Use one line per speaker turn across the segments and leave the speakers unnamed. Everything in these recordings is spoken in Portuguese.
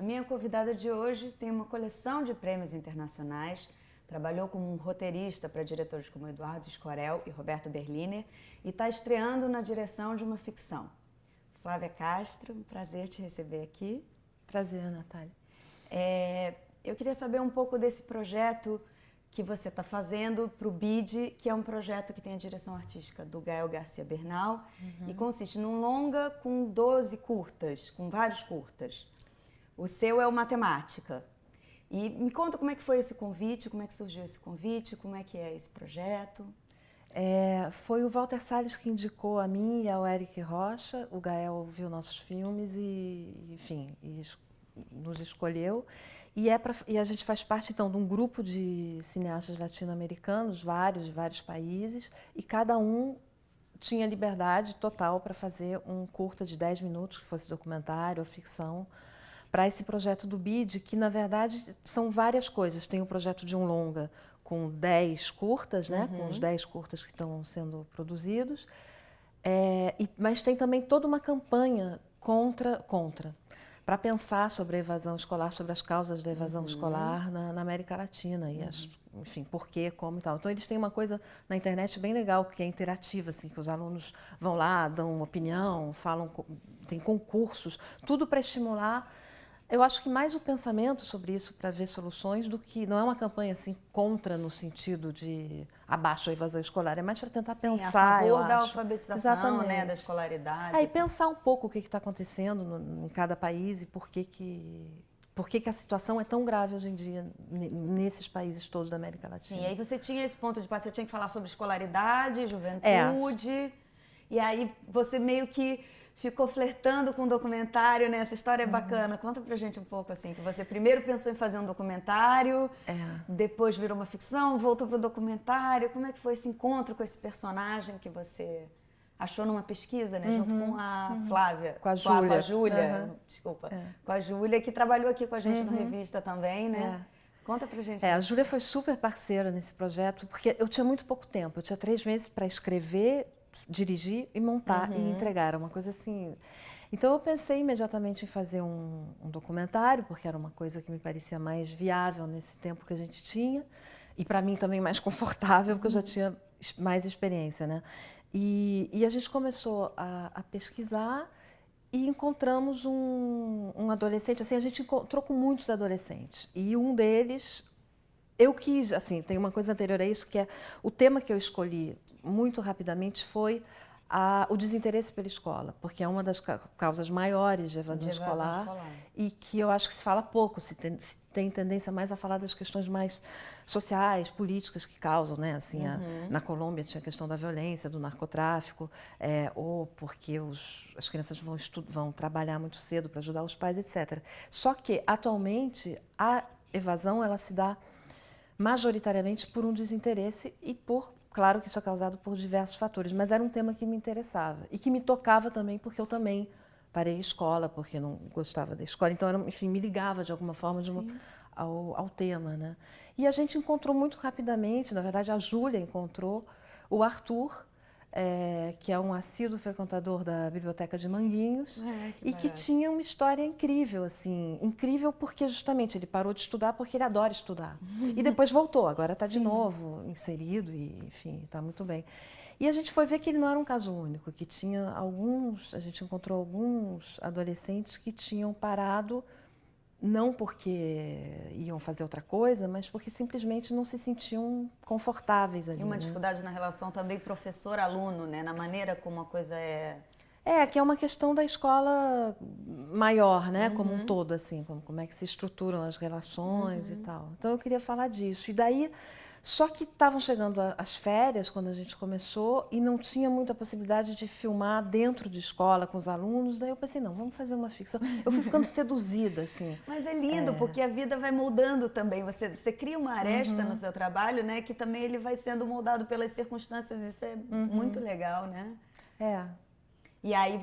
minha convidada de hoje tem uma coleção de prêmios internacionais, trabalhou como roteirista para diretores como Eduardo Escorel e Roberto Berliner e está estreando na direção de uma ficção. Flávia Castro, um prazer te receber aqui.
Prazer, Natália.
Eu queria saber um pouco desse projeto que você está fazendo para o BID, que é um projeto que tem a direção artística do Gael Garcia Bernal e consiste num longa com 12 curtas, com vários curtas. O seu é o Matemática. E me conta como é que foi esse convite, como é que surgiu esse convite, como é que é esse projeto?
Foi o Walter Salles que indicou a mim e ao Eric Rocha. O Gael viu nossos filmes e nos escolheu. E a gente faz parte, então, de um grupo de cineastas latino-americanos, de vários países, e cada um tinha liberdade total para fazer um curta de 10 minutos, que fosse documentário ou ficção, para esse projeto do BID, que, na verdade, são várias coisas. Tem o projeto de um longa com 10 curtas, né, com os 10 curtas que estão sendo produzidos, mas tem também toda uma campanha contra para pensar sobre a evasão escolar, sobre as causas da evasão escolar na América Latina, e enfim, por quê, como e tal. Então, eles têm uma coisa na internet bem legal, que é interativa, assim, que os alunos vão lá, dão opinião, falam, tem concursos, tudo para estimular. Eu acho que mais o pensamento sobre isso para ver soluções do que... Não é uma campanha assim contra no sentido de abaixo a evasão escolar, é mais para tentar pensar,
a favor da
acho.
alfabetização,
Exatamente.
né, da escolaridade.
E pensar um pouco o que está acontecendo em cada país e por que a situação é tão grave hoje em dia nesses países todos da América Latina.
Sim, e aí você tinha esse ponto de partida, você tinha que falar sobre escolaridade, juventude, e aí você meio que ficou flertando com o documentário, né? Essa história é bacana. Conta pra gente um pouco, assim, que você primeiro pensou em fazer um documentário, depois virou uma ficção, voltou pro documentário. Como é que foi esse encontro com esse personagem que você achou numa pesquisa, né? Junto com a Flávia.
Com a Júlia.
Com a Júlia, desculpa. Com a Júlia, que trabalhou aqui com a gente no Revista também, né? Conta pra gente.
A Júlia foi super parceira nesse projeto, porque eu tinha muito pouco tempo. Eu tinha 3 meses para escrever, dirigir e montar e entregar. Era uma coisa assim... Então, eu pensei imediatamente em fazer um documentário, porque era uma coisa que me parecia mais viável nesse tempo que a gente tinha. E, para mim, também mais confortável, porque eu já tinha mais experiência, né? E a gente começou a pesquisar e encontramos um adolescente. Assim, a gente encontrou com muitos adolescentes. E um deles... Eu quis, assim, tem uma coisa anterior a isso, que é o tema que eu escolhi muito rapidamente foi o desinteresse pela escola, porque é uma das causas maiores de evasão escolar e que eu acho que se fala pouco, se tem tendência mais a falar das questões mais sociais, políticas que causam, né? Assim, na Colômbia tinha a questão da violência, do narcotráfico, ou porque as crianças vão trabalhar muito cedo para ajudar os pais, etc. Só que, atualmente, a evasão ela se dá majoritariamente por um desinteresse e claro que isso é causado por diversos fatores, mas era um tema que me interessava e que me tocava também, porque eu também parei a escola, porque não gostava da escola, então, enfim, me ligava de alguma forma ao tema, né? E a gente encontrou muito rapidamente, na verdade a Júlia encontrou o Arthur, que é um assíduo frequentador da Biblioteca de Manguinhos que tinha uma história incrível, assim, incrível porque justamente ele parou de estudar porque ele adora estudar. E depois voltou, agora está de novo inserido e, enfim, está muito bem. E a gente foi ver que ele não era um caso único, que tinha a gente encontrou alguns adolescentes que tinham parado não porque iam fazer outra coisa, mas porque simplesmente não se sentiam confortáveis ali.
E uma dificuldade na relação também professor-aluno, né? Na maneira como a coisa é...
que é uma questão da escola maior, né? Como um todo, assim, como é que se estruturam as relações e tal. Então, eu queria falar disso. E daí, só que estavam chegando as férias, quando a gente começou, e não tinha muita possibilidade de filmar dentro de escola, com os alunos. Daí eu pensei, não, vamos fazer uma ficção. Eu fui ficando seduzida, assim.
Mas é lindo, porque a vida vai moldando também. Você cria uma aresta no seu trabalho, né? Que também ele vai sendo moldado pelas circunstâncias. Isso é muito legal, né? E aí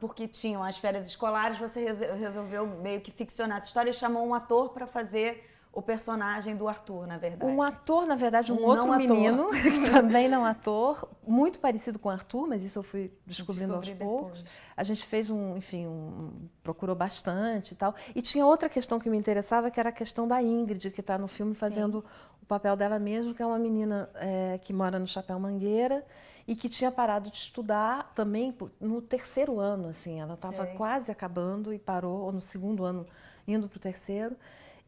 porque tinham as férias escolares, você resolveu meio que ficcionar essa história e chamou um ator para fazer o personagem do Arthur, na verdade?
Um ator, na verdade, um outro menino, que também não ator, muito parecido com o Arthur, mas isso eu fui descobrindo aos poucos. A gente fez procurou bastante e tal. E tinha outra questão que me interessava, que era a questão da Ingrid, que está no filme fazendo o papel dela mesma, que é uma menina que mora no Chapéu Mangueira e que tinha parado de estudar também no 3º ano, assim. Ela estava quase acabando e parou, ou no 2º ano, indo para o 3º.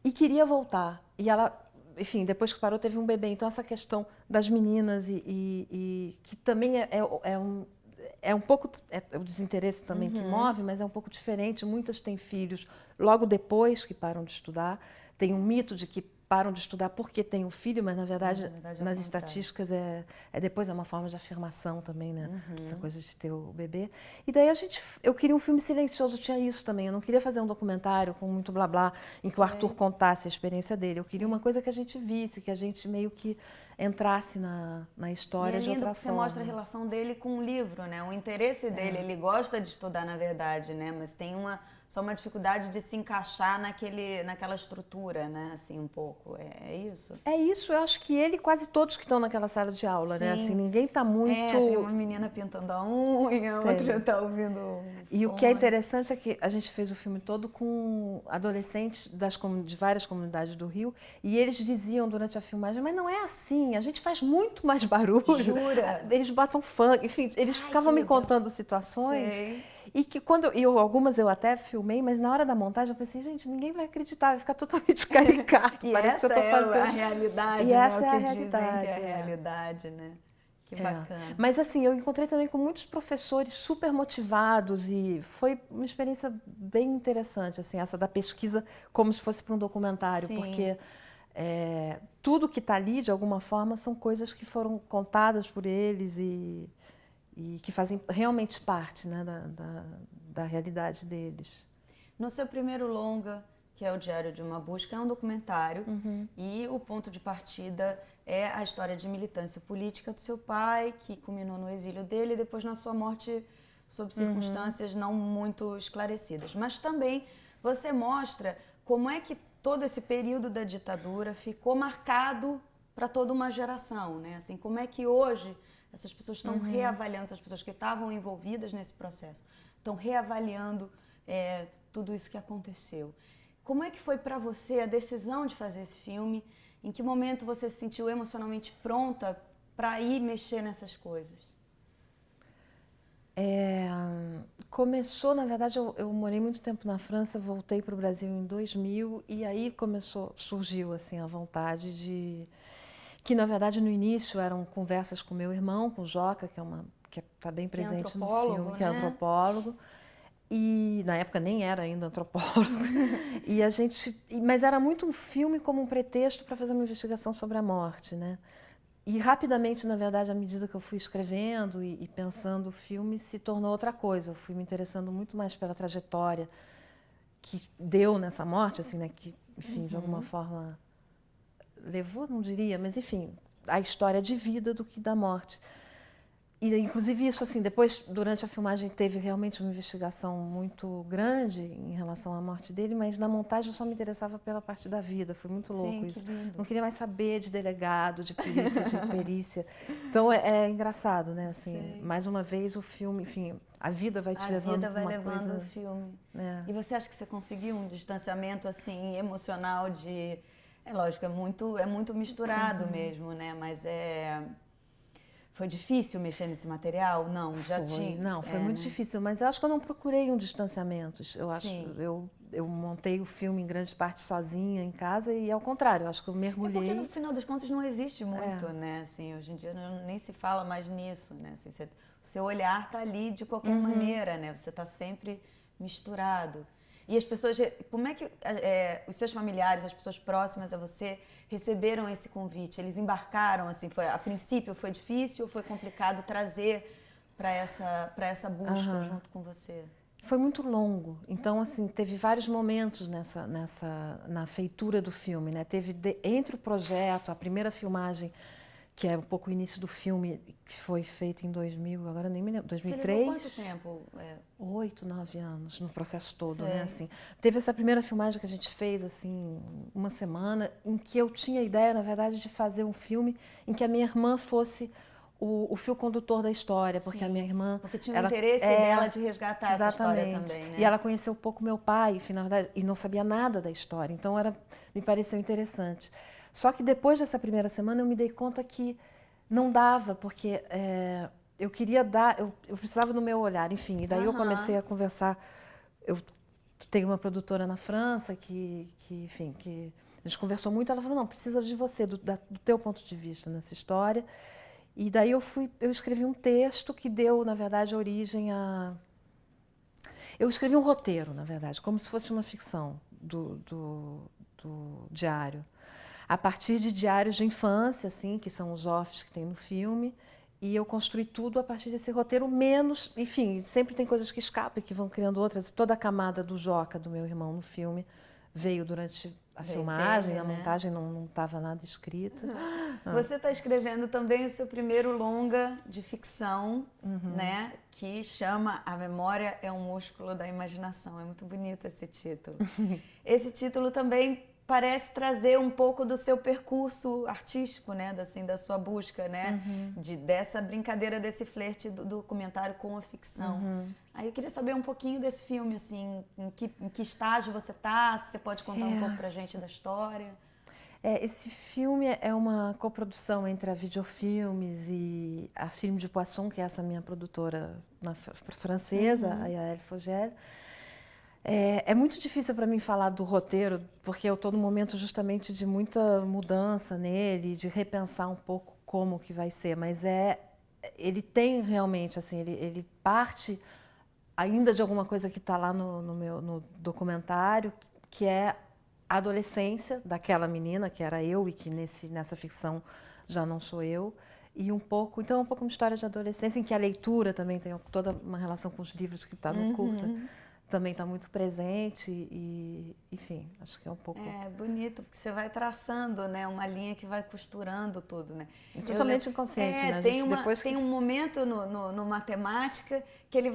E queria voltar. E ela, enfim, depois que parou, teve um bebê. Então, essa questão das meninas que também é um pouco o desinteresse também que move, mas é um pouco diferente. Muitas têm filhos logo depois que param de estudar. Tem um mito de que param de estudar porque têm um filho, mas na verdade nas estatísticas depois é uma forma de afirmação também, né? Essa coisa de ter o bebê. E daí eu queria um filme silencioso, tinha isso também. Eu não queria fazer um documentário com muito blá blá em que o Arthur contasse a experiência dele. Eu queria uma coisa que a gente visse, que a gente meio que entrasse na história de outra forma.
Você mostra a relação dele com o livro, né? O interesse dele, ele gosta de estudar, na verdade, né? Mas tem só uma dificuldade de se encaixar naquela estrutura, né? Assim, um pouco. É isso?
É isso. Eu acho que ele e quase todos que estão naquela sala de aula, né? Assim, ninguém está muito...
tem uma menina pintando a unha, outra está ouvindo...
E o que é interessante é que a gente fez o filme todo com adolescentes de várias comunidades do Rio e eles diziam durante a filmagem, mas não é assim, a gente faz muito mais barulho.
Jura?
Eles botam funk, enfim, eles ficavam me contando situações. E que algumas eu até filmei, mas na hora da montagem eu pensei, gente, ninguém vai acreditar, vai ficar totalmente caricato.
E essa é a realidade,
e
né?
essa é a
realidade. Que é a realidade, né? Que bacana.
Mas assim, eu encontrei também com muitos professores super motivados e foi uma experiência bem interessante, assim, essa da pesquisa como se fosse para um documentário, porque tudo que está ali, de alguma forma, são coisas que foram contadas por eles e que fazem realmente parte, né, da realidade deles.
No seu primeiro longa, que é o Diário de uma Busca, é um documentário e o ponto de partida é a história de militância política do seu pai, que culminou no exílio dele e depois na sua morte sob circunstâncias não muito esclarecidas. Mas também você mostra como é que todo esse período da ditadura ficou marcado para toda uma geração, né? Assim, como é que hoje essas pessoas estão reavaliando, essas pessoas que estavam envolvidas nesse processo, estão reavaliando tudo isso que aconteceu. Como é que foi para você a decisão de fazer esse filme? Em que momento você se sentiu emocionalmente pronta para ir mexer nessas coisas?
Começou, na verdade, eu morei muito tempo na França, voltei para o Brasil em 2000 e aí surgiu assim, a vontade de... Que, na verdade, no início eram conversas com meu irmão, com o Joca, que está bem presente no filme, que é antropólogo. E na época nem era ainda antropólogo. Mas era muito um filme como um pretexto para fazer uma investigação sobre a morte, né? E rapidamente, na verdade, à medida que eu fui escrevendo e pensando o filme, se tornou outra coisa. Eu fui me interessando muito mais pela trajetória que deu nessa morte, assim, né? Que, enfim, de alguma forma levou, não diria, mas enfim, a história de vida do que da morte. E, inclusive, isso, assim, depois, durante a filmagem, teve realmente uma investigação muito grande em relação à morte dele, mas na montagem eu só me interessava pela parte da vida. Foi muito louco isso. Não queria mais saber de delegado, de polícia, de perícia. Então, é engraçado, né? Assim, mais uma vez, o filme, enfim, a vida vai te levando para uma coisa... A vida vai levando
o filme. E você acha que você conseguiu um distanciamento, assim, emocional de... É lógico, é muito misturado mesmo, né? Mas foi difícil mexer nesse material? Não, tinha.
Não, foi muito difícil, mas eu acho que eu não procurei um distanciamento. Eu montei o filme em grande parte sozinha em casa e ao contrário, eu acho que eu mergulhei.
Porque no final das contas não existe muito, né? Assim, hoje em dia nem se fala mais nisso, né? Assim, o seu olhar está ali de qualquer maneira, né? Você está sempre misturado. E as pessoas, como é que os seus familiares, as pessoas próximas a você, receberam esse convite? Eles embarcaram, assim, a princípio foi difícil ou foi complicado trazer para essa busca junto com você?
Foi muito longo, então assim, teve vários momentos na feitura do filme, né? Teve entre o projeto, a primeira filmagem, que é um pouco o início do filme, que foi feito em 2000, agora nem me lembro, 2003.
Você levou quanto tempo?
8, 9 anos no processo todo,
Sei.
né? Assim, teve essa primeira filmagem que a gente fez, assim, uma semana, em que eu tinha a ideia, na verdade, de fazer um filme em que a minha irmã fosse o fio condutor da história, porque a minha irmã...
Porque tinha o interesse dela de resgatar essa história
Exatamente.
também, né?
E ela conheceu pouco meu pai, na verdade, e não sabia nada da história, então me pareceu interessante. Só que depois dessa primeira semana eu me dei conta que não dava, porque eu queria dar, eu precisava do meu olhar, enfim, e daí eu comecei a conversar. Eu tenho uma produtora na França enfim, que a gente conversou muito, ela falou, não, precisa de você, do teu ponto de vista nessa história. E daí eu escrevi um texto que deu, na verdade, origem a... Eu escrevi um roteiro, na verdade, como se fosse uma ficção do diário. A partir de diários de infância, assim, que são os offs que tem no filme, e eu construí tudo a partir desse roteiro, menos... Enfim, sempre tem coisas que escapam e que vão criando outras. Toda a camada do Joca, do meu irmão, no filme, veio durante a filmagem, na montagem não estava nada escrita.
Você está escrevendo também o seu primeiro longa de ficção, né? Que chama A Memória é um Músculo da Imaginação. É muito bonito esse título. Esse título também parece trazer um pouco do seu percurso artístico, né? Assim, da sua busca, né? Dessa brincadeira, desse flerte do documentário com a ficção. Aí eu queria saber um pouquinho desse filme, assim, em que estágio você está, se você pode contar um pouco pra gente da história.
Esse filme é uma coprodução entre a Videofilmes e a Film de Poisson, que é essa minha produtora francesa, a Yael Fogel. É muito difícil para mim falar do roteiro, porque eu estou num momento justamente de muita mudança nele, de repensar um pouco como que vai ser, mas ele tem realmente, assim, ele parte ainda de alguma coisa que está lá no documentário, que é a adolescência daquela menina, que era eu e que nessa ficção já não sou eu, e um pouco, então é um pouco uma história de adolescência, em que a leitura também tem toda uma relação com os livros que está no curta. Também está muito presente e, enfim, acho que é um pouco...
É bonito, porque você vai traçando, né, uma linha que vai costurando tudo, né?
É totalmente inconsciente, né?
Tem um momento no Matemática que ele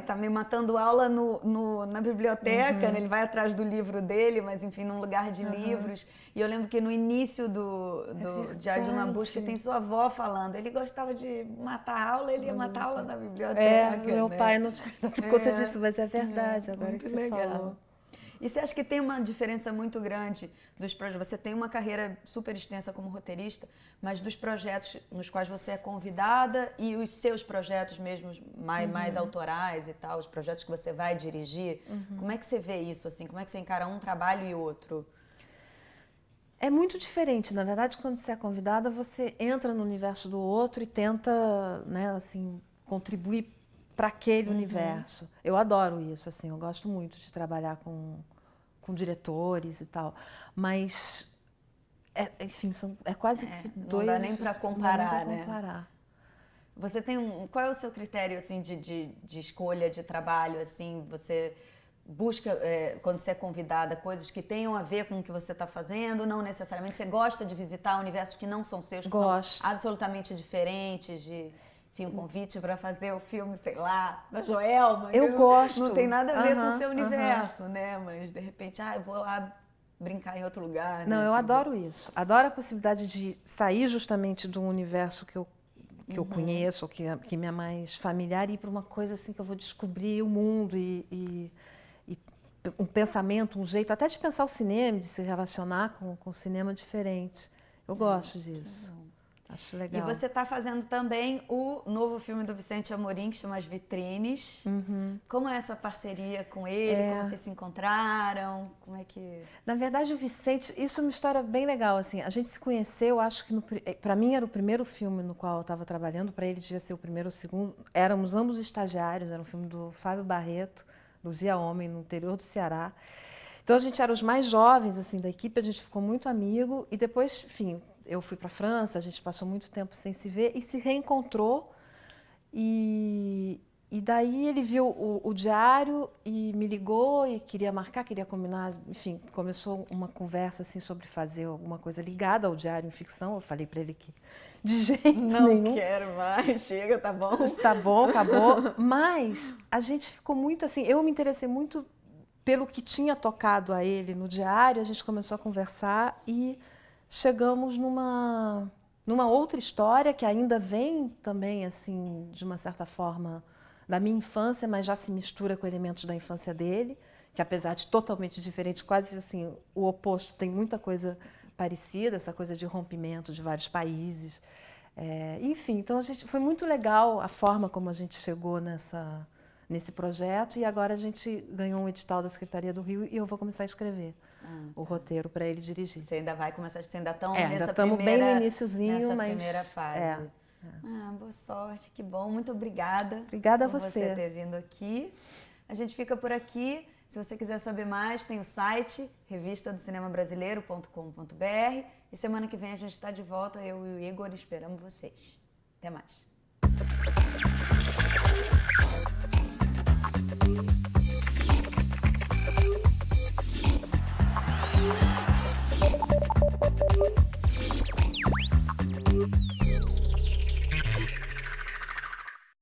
tá me matando aula na biblioteca, né? Ele vai atrás do livro dele, mas enfim, num lugar de livros. E eu lembro que no início do Diário de uma Busca tem sua avó falando. Ele gostava de matar a aula, ele ia matar a aula na biblioteca.
Meu pai não te conta disso, mas é verdade, agora que você falou.
E você acha que tem uma diferença muito grande dos projetos? Você tem uma carreira super extensa como roteirista, mas dos projetos nos quais você é convidada e os seus projetos mesmo mais autorais e tal, os projetos que você vai dirigir, como é que você vê isso, assim? Como é que você encara um trabalho e outro?
É muito diferente, na verdade, quando você é convidada, você entra no universo do outro e tenta, né, assim, contribuir para aquele universo. Eu adoro isso, assim, eu gosto muito de trabalhar com diretores e tal, mas, enfim, é quase que dois...
Não dá nem para comparar,
né? Comparar.
Você tem qual é o seu critério, assim, de escolha de trabalho, assim, você busca, quando você é convidada, coisas que tenham a ver com o que você está fazendo, não necessariamente, você gosta de visitar universos que não são seus, que são absolutamente diferentes, enfim, um convite para fazer o filme, sei lá, da Joelma.
Eu gosto.
Não tem nada a ver com o seu universo, né? Mas, de repente, eu vou lá brincar em outro lugar.
Não,
né?
eu adoro isso. Adoro a possibilidade de sair justamente de um universo que eu conheço, que me é mais familiar, e ir para uma coisa assim que eu vou descobrir o mundo e um pensamento, um jeito até de pensar o cinema, de se relacionar com o cinema diferente. Eu gosto disso. Acho legal.
E você está fazendo também o novo filme do Vicente Amorim, que chama As Vitrines. Como é essa parceria com ele? Como vocês se encontraram? Como é que...
Na verdade, o Vicente, isso é uma história bem legal, assim. A gente se conheceu, acho que para mim era o primeiro filme no qual eu estava trabalhando, para ele devia ser o primeiro ou o segundo. Éramos ambos estagiários, era um filme do Fábio Barreto, Luzia Homem, no interior do Ceará. Então a gente era os mais jovens assim da equipe, a gente ficou muito amigo e depois, enfim, eu fui para a França, a gente passou muito tempo sem se ver e se reencontrou e E daí ele viu o diário e me ligou e queria marcar, queria combinar, enfim, começou uma conversa assim sobre fazer alguma coisa ligada ao diário em ficção. Eu falei para ele que de jeito nenhum.
Não quero mais, chega, tá bom.
Tá bom, acabou. Mas a gente ficou muito assim, eu me interessei muito pelo que tinha tocado a ele no diário, a gente começou a conversar e chegamos numa outra história que ainda vem também, assim, de uma certa forma, da minha infância, mas já se mistura com elementos da infância dele, que apesar de totalmente diferente, quase assim, o oposto, tem muita coisa parecida, essa coisa de rompimento de vários países. Enfim, então foi muito legal a forma como a gente chegou nesse projeto e agora a gente ganhou um edital da Secretaria do Rio e eu vou começar a escrever o roteiro para ele dirigir.
Você ainda vai começar, você ainda estão
ainda estamos bem no iniciozinho,
nessa
mas
primeira fase. Boa sorte, que bom, muito obrigada.
Obrigada a
por
você
ter vindo aqui. A gente fica por aqui. Se você quiser saber mais, tem o site revistadocinemabrasileiro.com.br e semana que vem a gente está de volta, eu e o Igor esperamos vocês. Até mais.